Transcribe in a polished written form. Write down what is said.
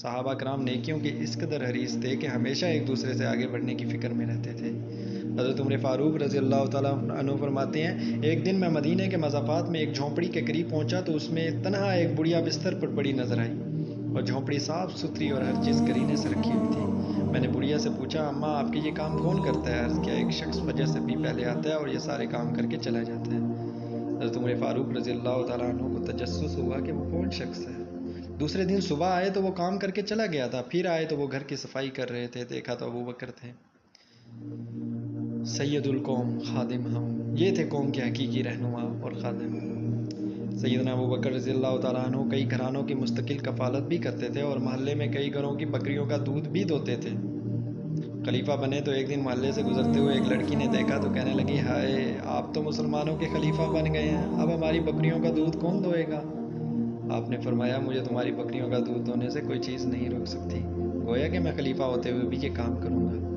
صحابہ کرام نیکیوں کے اس قدر حریص تھے کہ ہمیشہ ایک دوسرے سے آگے بڑھنے کی فکر میں رہتے تھے۔ حضرت عمر فاروق رضی اللہ تعالیٰ عنہ فرماتے ہیں، ایک دن میں مدینے کے مضافات میں ایک جھونپڑی کے قریب پہنچا تو اس میں تنہا ایک بڑھیا بستر پر پڑی نظر آئی اور جھونپڑی صاف ستھری اور ہر چیز کرینے سے رکھی ہوئی تھی۔ میں نے بڑھیا سے پوچھا، اماں آپ کے یہ کام کون کرتا ہے؟ عرض کیا، ایک شخص فجر سے بھی پہلے آتا ہے اور یہ سارے کام کر کے چلا جاتا ہے۔ حضرت عمر فاروق رضی اللہ تعالیٰ عنہ کو تجسس ہوا کہ وہ کون شخص ہے۔ دوسرے دن صبح آئے تو وہ کام کر کے چلا گیا تھا، پھر آئے تو وہ گھر کی صفائی کر رہے تھے، دیکھا تو ابو بکر تھے، سید القوم، خادم ہم، یہ تھے قوم کے حقیقی رہنما اور خادم۔ سیدنا ابو بکر رضی اللہ تعالیٰ عنہ کئی گھرانوں کی مستقل کفالت بھی کرتے تھے اور محلے میں کئی گھروں کی بکریوں کا دودھ بھی دوتے تھے۔ خلیفہ بنے تو ایک دن محلے سے گزرتے ہوئے ایک لڑکی نے دیکھا تو کہنے لگی، ہائے، آپ تو مسلمانوں کے خلیفہ بن گئے ہیں، اب ہماری بکریوں کا دودھ کون دوئے گا؟ آپ نے فرمایا، مجھے تمہاری بکریوں کا دودھ دونے سے کوئی چیز نہیں روک سکتی، گویا کہ میں خلیفہ ہوتے ہوئے بھی یہ کام کروں گا۔